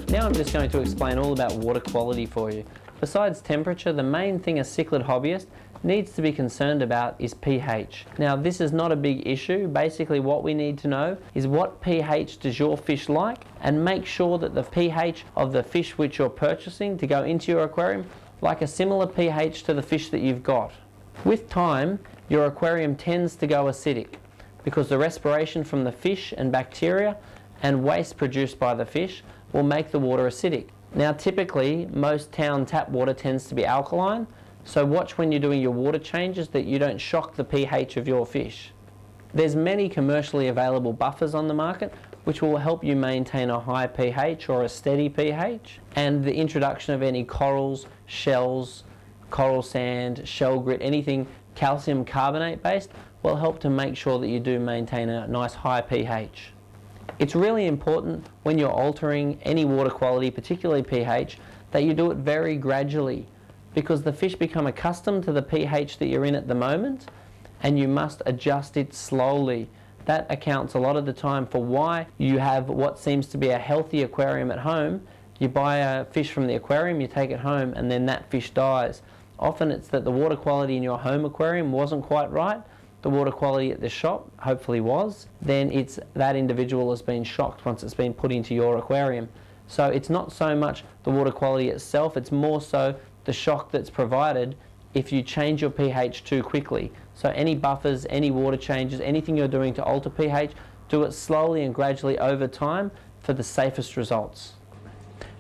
Now I'm just going to explain all about water quality for you. Besides temperature, the main thing a cichlid hobbyist needs to be concerned about is pH. Now this is not a big issue. Basically what we need to know is what pH does your fish like, and make sure that the pH of the fish which you're purchasing to go into your aquarium like a similar pH to the fish that you've got. With time, your aquarium tends to go acidic because the respiration from the fish and bacteria and waste produced by the fish will make the water acidic. Now typically most town tap water tends to be alkaline, so watch when you're doing your water changes that you don't shock the pH of your fish. There's many commercially available buffers on the market which will help you maintain a high pH or a steady pH, and the introduction of any corals, shells, coral sand, shell grit, anything calcium carbonate based will help to make sure that you do maintain a nice high pH. It's really important when you're altering any water quality, particularly pH, that you do it very gradually, because the fish become accustomed to the pH that you're in at the moment, and you must adjust it slowly. That accounts a lot of the time for why you have what seems to be a healthy aquarium at home. You buy a fish from the aquarium, you take it home, and then that fish dies. Often it's that the water quality in your home aquarium wasn't quite right. The water quality at the shop hopefully was. Then it's that individual has been shocked once it's been put into your aquarium. So it's not so much the water quality itself, it's more so the shock that's provided if you change your pH too quickly. So any buffers, any water changes, anything you're doing to alter pH, do it slowly and gradually over time for the safest results.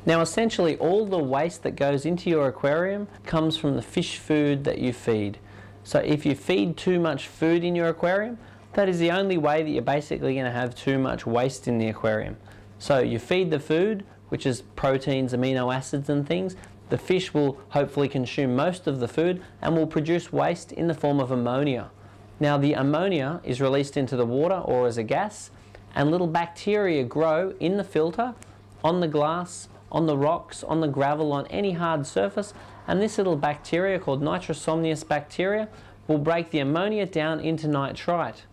Now essentially all the waste that goes into your aquarium comes from the fish food that you feed. So if you feed too much food in your aquarium, that is the only way that you're basically going to have too much waste in the aquarium. So you feed the food, which is proteins, amino acids and things. The fish will hopefully consume most of the food and will produce waste in the form of ammonia. Now the ammonia is released into the water or as a gas, and little bacteria grow in the filter, on the glass, on the rocks, on the gravel, on any hard surface, and this little bacteria called nitrosomnious bacteria will break the ammonia down into nitrite.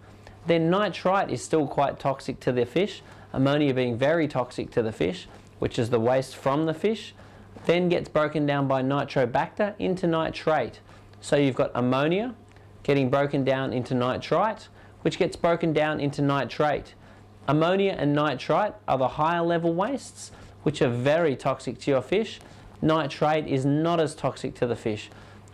Then nitrite is still quite toxic to the fish, ammonia being very toxic to the fish, which is the waste from the fish, then gets broken down by nitrobacter into nitrate. So you've got ammonia getting broken down into nitrite, which gets broken down into nitrate. Ammonia and nitrite are the higher level wastes, which are very toxic to your fish. Nitrate is not as toxic to the fish.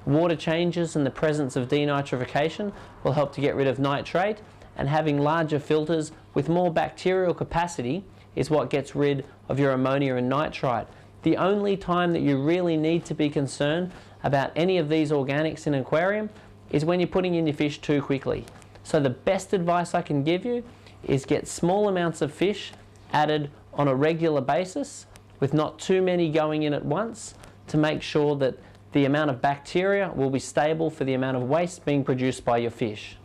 Water changes and the presence of denitrification will help to get rid of nitrate, and having larger filters with more bacterial capacity is what gets rid of your ammonia and nitrite. The only time that you really need to be concerned about any of these organics in an aquarium is when you're putting in your fish too quickly. So the best advice I can give you is get small amounts of fish added on a regular basis with not too many going in at once, to make sure that the amount of bacteria will be stable for the amount of waste being produced by your fish.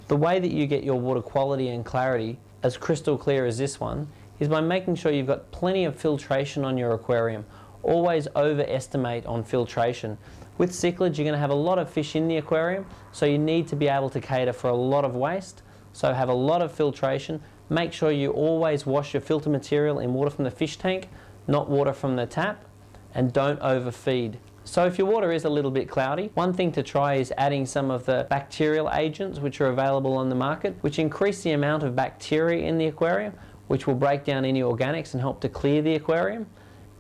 The way that you get your water quality and clarity as crystal clear as this one is by making sure you've got plenty of filtration on your aquarium. Always overestimate on filtration. With cichlids you're going to have a lot of fish in the aquarium, so you need to be able to cater for a lot of waste. So have a lot of filtration. Make sure you always wash your filter material in water from the fish tank, not water from the tap, and don't overfeed. So if your water is a little bit cloudy, one thing to try is adding some of the bacterial agents which are available on the market, which increase the amount of bacteria in the aquarium, which will break down any organics and help to clear the aquarium.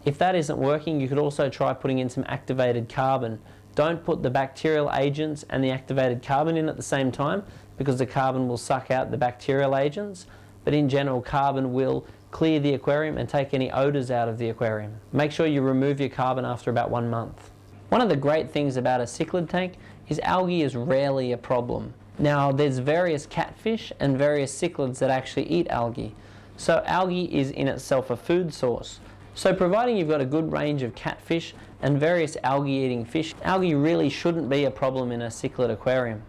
If that isn't working, you could also try putting in some activated carbon. Don't put the bacterial agents and the activated carbon in at the same time, because the carbon will suck out the bacterial agents, but in general carbon will clear the aquarium and take any odours out of the aquarium. Make sure you remove your carbon after about 1 month. One of the great things about a cichlid tank is algae is rarely a problem. Now there's various catfish and various cichlids that actually eat algae. So algae is in itself a food source. So providing you've got a good range of catfish and various algae eating fish, algae really shouldn't be a problem in a cichlid aquarium.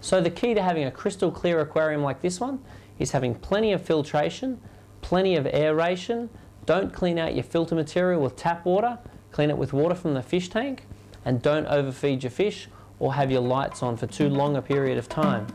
So the key to having a crystal clear aquarium like this one is having plenty of filtration, plenty of aeration. Don't clean out your filter material with tap water, clean it with water from the fish tank, and don't overfeed your fish or have your lights on for too long a period of time.